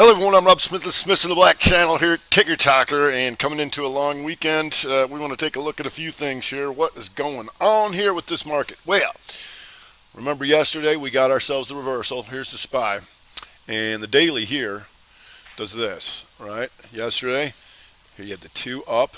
Hello everyone, I'm Rob Smith, the Smiths in the Black channel here at Ticker Talker, and coming into a long weekend, we want to take a look at a few things here. What is going on here with this market? Well, remember yesterday we got ourselves the reversal. Here's the SPY, and the daily here does this, right? Yesterday, here you had the two up,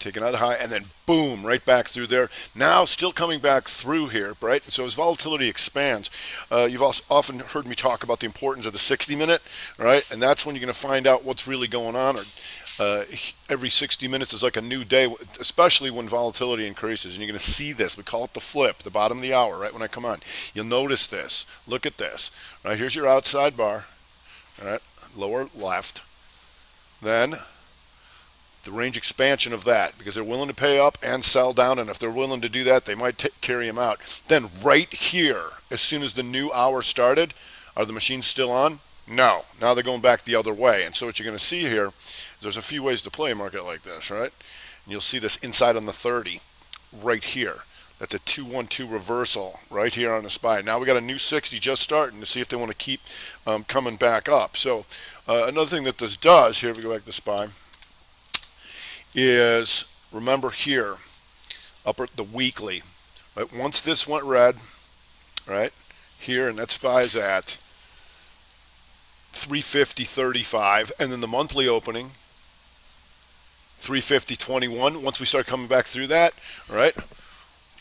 taking out a high, and then boom, right back through there. Now still coming back through here, right? So as volatility expands, you've also often heard me talk about the importance of the 60-minute, right? And that's when you're going to find out what's really going on. Every 60 minutes is like a new day, especially when volatility increases. And you're going to see this. We call it the flip, the bottom of the hour, right when I come on. You'll notice this. Look at this. Right, here's your outside bar, all right, lower left. Then the range expansion of that, because they're willing to pay up and sell down, and if they're willing to do that, they might carry them out. Then right here, as soon as the new hour started, are the machines still on? No. Now they're going back the other way. And so what you're going to see here, there's a few ways to play a market like this, right? And you'll see this inside on the 30 right here. That's a 2-1-2 reversal right here on the SPY. Now we got a new 60 just starting to see if they want to keep coming back up. So another thing that this does, here we go back to the SPY, is remember here up at the weekly, right? Once this went red, right here, and that SPY is at 350.35, and then the monthly opening 350.21. Once we start coming back through that, right,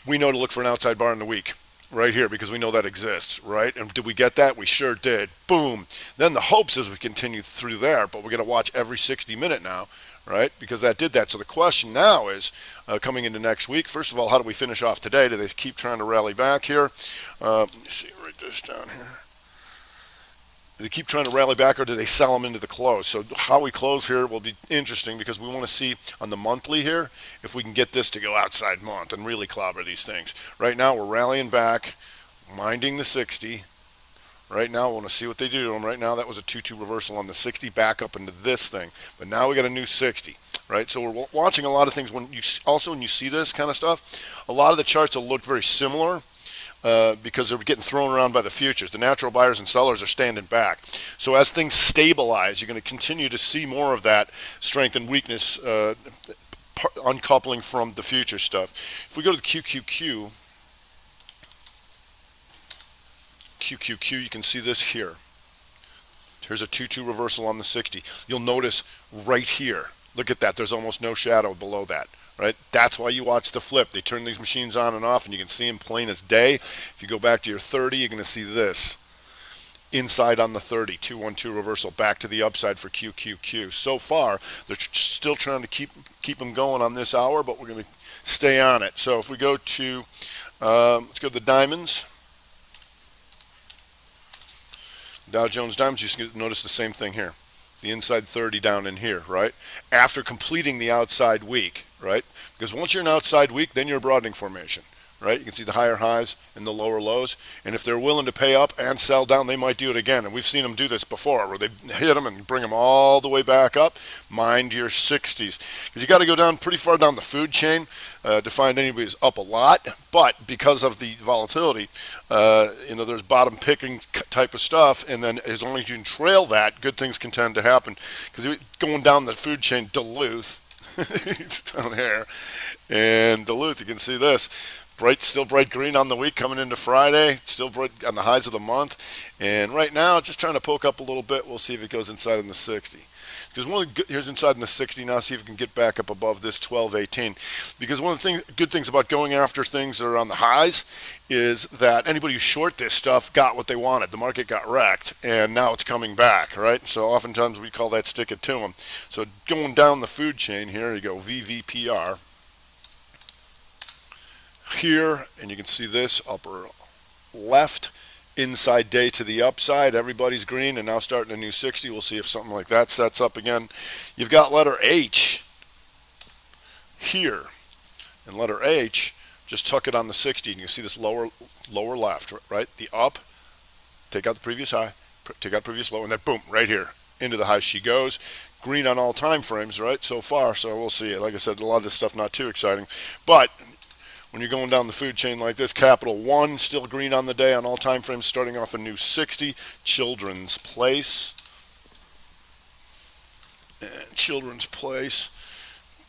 we know to look for an outside bar in the week right here, because we know that exists, right? And did we get that? We sure did. Boom. Then the hopes is we continue through there, but we're going to watch every 60-minute now, right? Because that did that. So the question now is, coming into next week, first of all, how do we finish off today? Do they keep trying to rally back here? Let me see, write this down here. Do they keep trying to rally back, or do they sell them into the close? So how we close here will be interesting, because we want to see on the monthly here if we can get this to go outside month and really clobber these things. Right now we're rallying back, minding the 60. Right now, I want to see what they do to them. Right now, that was a 2-2 reversal on the 60, back up into this thing. But now we got a new 60, right? So we're watching a lot of things. When you see this kind of stuff, a lot of the charts will look very similar because they're getting thrown around by the futures. The natural buyers and sellers are standing back. So as things stabilize, you're going to continue to see more of that strength and weakness uncoupling from the future stuff. If we go to the QQQ, you can see this here. Here's a 2-2 reversal on the 60. You'll notice right here, look at that, there's almost no shadow below that, right? That's why you watch the flip. They turn these machines on and off, and you can see them plain as day. If you go back to your 30, you're going to see this. Inside on the 30, 2-1-2 reversal back to the upside for QQQ. So far, they're still trying to keep them going on this hour, but we're going to stay on it. So if we go to, let's go to the diamonds. Dow Jones Diamonds, you can notice the same thing here. The inside 30 down in here, right? After completing the outside week, right? Because once you're in outside week, then you're a broadening formation, right? You can see the higher highs and the lower lows. And if they're willing to pay up and sell down, they might do it again. And we've seen them do this before, where they hit them and bring them all the way back up. Mind your 60s. Because you got to go down pretty far down the food chain to find anybody who's up a lot. But because of the volatility, there's bottom picking type of stuff. And then as long as you can trail that, good things can tend to happen. Because going down the food chain, Duluth, it's down there. And Duluth, you can see this. Still bright green on the week coming into Friday. Still bright on the highs of the month. And right now, just trying to poke up a little bit. We'll see if it goes inside in the 60. Because here's inside in the 60 now. See if we can get back up above this 1218. Because one of the good things about going after things that are on the highs is that anybody who short this stuff got what they wanted. The market got wrecked, and now it's coming back, right? So oftentimes we call that stick it to them. So going down the food chain, here you go, VVPR. Here, and you can see this upper left, inside day to the upside. Everybody's green, and now starting a new 60. We'll see if something like that sets up again. You've got letter H here, and letter H, just tuck it on the 60, and you can see this lower left, right? The up, take out the previous high, take out previous low, and then boom, right here into the high she goes. Green on all time frames, right? So far, so we'll see. Like I said, a lot of this stuff not too exciting, but when you're going down the food chain like this, Capital One still green on the day on all time frames, starting off a new 60. Children's Place, Children's Place.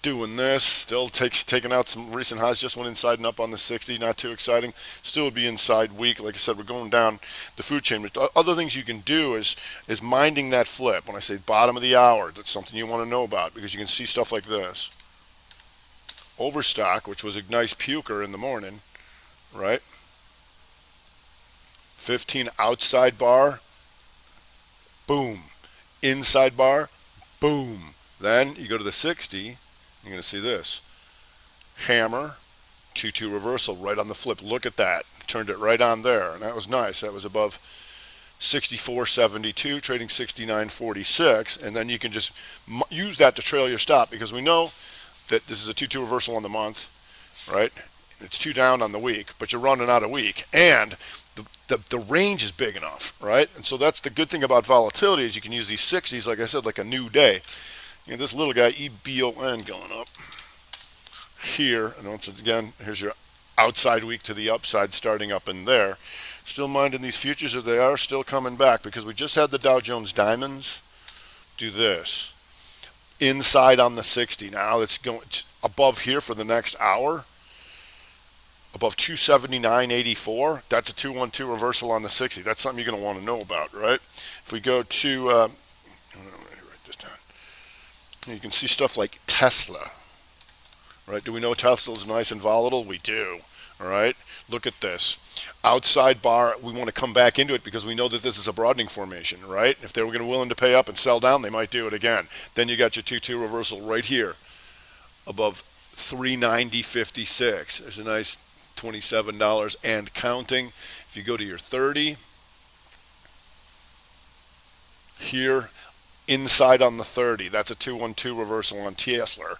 Doing this, still taking out some recent highs, just went inside and up on the 60, not too exciting. Still would be inside weak. Like I said, we're going down the food chain. But other things you can do is minding that flip. When I say bottom of the hour, that's something you want to know about, because you can see stuff like this. Overstock, which was a nice puker in the morning, right? 15 outside bar, boom. Inside bar, boom. Then you go to the 60, you're going to see this. Hammer, 2-2 reversal right on the flip. Look at that. Turned it right on there, and that was nice. That was above 64.72, trading 69.46, and then you can just use that to trail your stop, because we know that this is a 2-2 reversal on the month, right? It's 2 down on the week, but you're running out of week, and the range is big enough, right? And so that's the good thing about volatility, is you can use these 60s, like I said, like a new day. You know, this little guy, EBON, going up here, and once again, here's your outside week to the upside, starting up in there. Still minding these futures, that they are still coming back, because we just had the Dow Jones Diamonds do this. Inside on the 60. Now it's going above here for the next hour. Above 279.84. That's a 212 reversal on the 60. That's something you're going to want to know about, right? If we go to, let me write this down. You can see stuff like Tesla, right? Do we know Tesla is nice and volatile? We do, all right? Look at this. Outside bar, we want to come back into it, because we know that this is a broadening formation, right? If they were willing to pay up and sell down, they might do it again. Then you got your 2-2 reversal right here above 390.56. There's a nice $27 and counting. If you go to your 30, here, inside on the 30, that's a 212 reversal on Tesla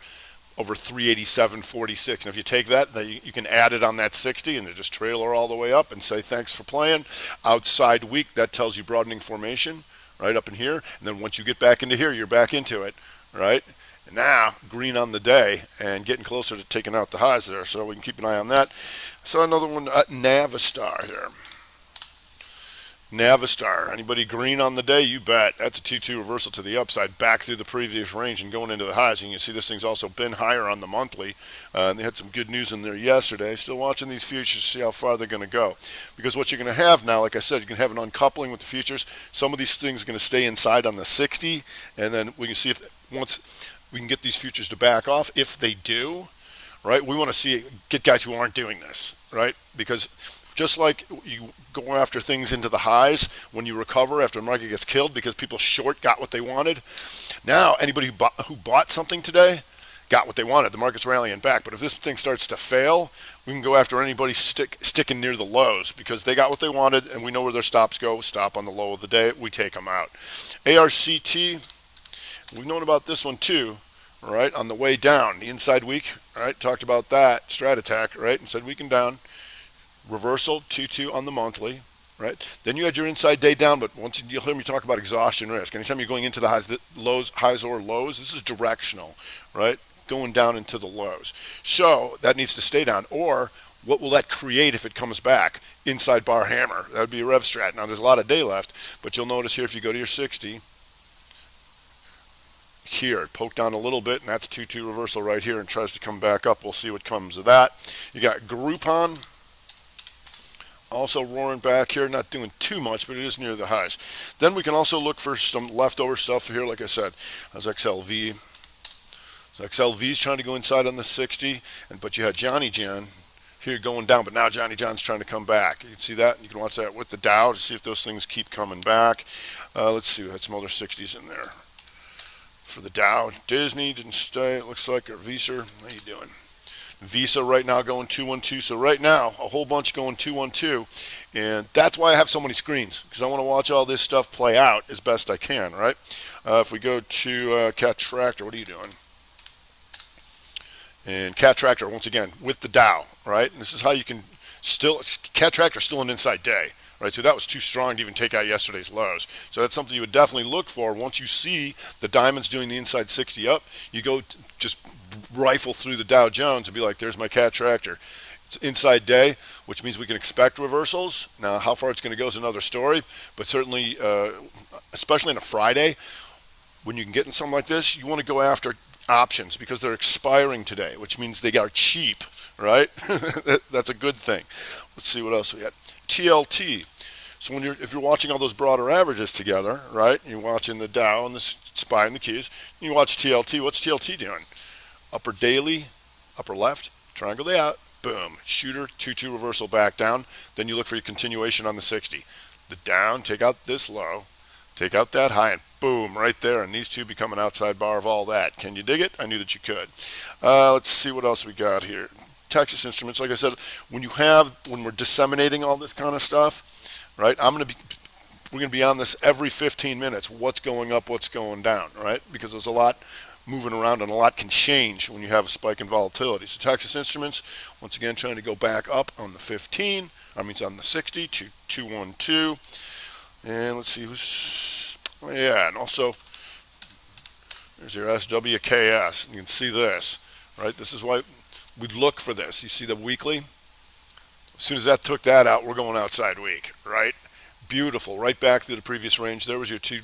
over 387.46. And if you take that, then you can add it on that 60 and just trailer all the way up and say thanks for playing. Outside week, that tells you broadening formation right up in here. And then once you get back into here, you're back into it, right? And now, green on the day and getting closer to taking out the highs there, so we can keep an eye on that. So another one, Navistar here. Navistar, anybody green on the day? You bet. That's a 2-2 reversal to the upside, back through the previous range and going into the highs. And you can see this thing's also been higher on the monthly. And they had some good news in there yesterday. Still watching these futures to see how far they're going to go. Because what you're going to have now, like I said, you can have an uncoupling with the futures. Some of these things are going to stay inside on the 60. And then we can see if once we can get these futures to back off. If they do, right, we want to get guys who aren't doing this, right? Because just like you go after things into the highs when you recover after the market gets killed because people short got what they wanted. Now, anybody who bought something today got what they wanted. The market's rallying back. But if this thing starts to fail, we can go after anybody sticking near the lows because they got what they wanted, and we know where their stops go. Stop on the low of the day. We take them out. ARCT, we've known about this one too, right? On the way down, the inside week, right? Talked about that. Strat attack, right? And said weekend down. Reversal, 2-2 on the monthly, right? Then you had your inside day down, but once you'll hear me talk about exhaustion risk. Anytime you're going into the highs or lows, this is directional, right? Going down into the lows. So that needs to stay down. Or what will that create if it comes back? Inside bar hammer. That would be a rev strat. Now there's a lot of day left, but you'll notice here if you go to your 60, here, it poked down a little bit, and that's 2-2 reversal right here and tries to come back up. We'll see what comes of that. You got Groupon. Also roaring back here, not doing too much, but it is near the highs. Then we can also look for some leftover stuff here, like I said. There's XLV. So XLV's trying to go inside on the 60, but you had Johnny Jan here going down, but now Johnny John's trying to come back. You can see that. You can watch that with the Dow to see if those things keep coming back. Let's see, we had some other 60s in there. For the Dow, Disney didn't stay, it looks like, or Visa. How you doing? Visa right now going 212. So right now, a whole bunch going 212. And that's why I have so many screens, because I want to watch all this stuff play out as best I can, right? If we go to Cat Tractor, what are you doing? And Cat Tractor, once again, with the Dow, right? And this is how you can still, Cat Tractor still an inside day, right? So that was too strong to even take out yesterday's lows. So that's something you would definitely look for. Once you see the diamonds doing the inside 60 up, you go just rifle through the Dow Jones and be like, there's my Cat Tractor. It's inside day, which means we can expect reversals. Now, how far it's going to go is another story, but certainly, especially on a Friday, when you can get in something like this, you want to go after options because they're expiring today, which means they got cheap, right? That's a good thing. Let's see what else we got. TLT. So if you're watching all those broader averages together, right? You're watching the Dow and the SPY and the keys. You watch TLT. What's TLT doing? Upper daily, upper left, triangle they out. Boom. Shooter, 2-2 reversal back down. Then you look for your continuation on the 60. The down, take out this low, take out that high, and boom, right there. And these two become an outside bar of all that. Can you dig it? I knew that you could. Let's see what else we got here. Texas Instruments, like I said, when we're disseminating all this kind of stuff, right? We're going to be on this every 15 minutes. What's going up? What's going down? Right? Because there's a lot moving around and a lot can change when you have a spike in volatility. So Texas Instruments, once again, trying to go back up on the 15. On the 60 to 212. And let's see who's. Oh, yeah, and also there's your SWKS. You can see this, right? This is why we look for this. You see the weekly? As soon as that took that out, we're going outside week, right? Beautiful. Right back to the previous range. There was your 2-2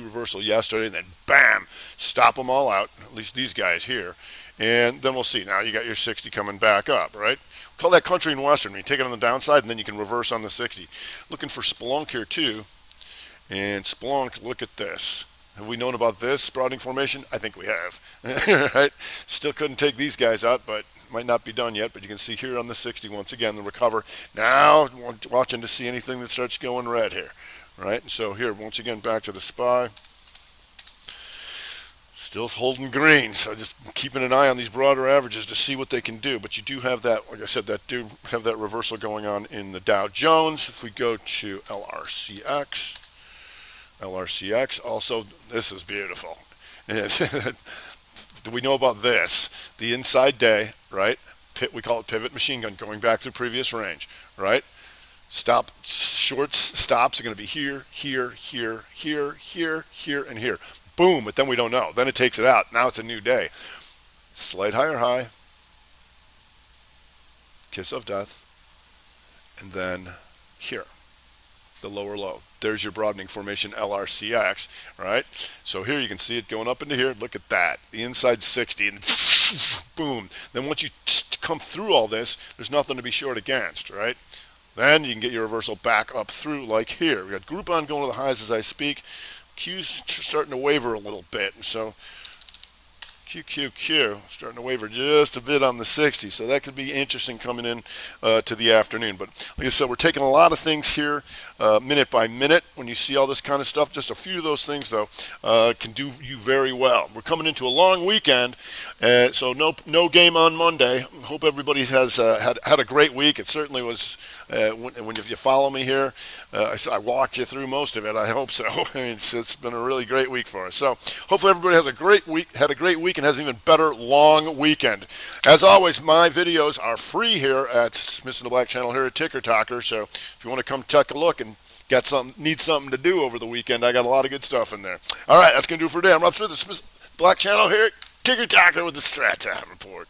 reversal yesterday, and then bam, stop them all out, at least these guys here. And then we'll see. Now you got your 60 coming back up, right? Call that country and western. You take it on the downside, and then you can reverse on the 60. Looking for Splunk here, too. And Splunk, look at this. Have we known about this sprouting formation? I think we have. Right? Still couldn't take these guys out, but might not be done yet. But you can see here on the 60, once again, the recover. Now, watching to see anything that starts going red here. Right? And so here, once again, back to the SPY. Still holding green, so just keeping an eye on these broader averages to see what they can do. But you do have that, like I said, that do have that reversal going on in the Dow Jones. If we go to LRCX, also, this is beautiful. Do we know about this? The inside day, right? We call it pivot machine gun, going back to previous range, right? Shorts, stops are going to be here, here, here, here, here, here, and here. Boom, but then we don't know. Then it takes it out. Now it's a new day. Slight higher high. Kiss of death. And then here, the lower low. There's your broadening formation LRCX, right? So here you can see it going up into here. Look at that. The inside 60 and boom. Then once you come through all this, there's nothing to be short against, right? Then you can get your reversal back up through like here. We got Groupon going to the highs as I speak. Q's starting to waver a little bit. So QQQ starting to waver just a bit on the 60. So that could be interesting coming in to the afternoon. But like I said, we're taking a lot of things here minute by minute. When you see all this kind of stuff, just a few of those things, though, can do you very well. We're coming into a long weekend, so no game on Monday. Hope everybody has had a great week. It certainly was. If you follow me here, I walked you through most of it. I hope so. It's been a really great week for us. So hopefully everybody has a great week, had a great week, and has an even better long weekend. As always, my videos are free here at Smith and the Black channel here at Ticker Talker. So if you want to come take a look and need something to do over the weekend, I got a lot of good stuff in there. All right, that's going to do it for today. I'm Rob Smith, the Smith Black channel here at Ticker Talker with the Strat Time Report.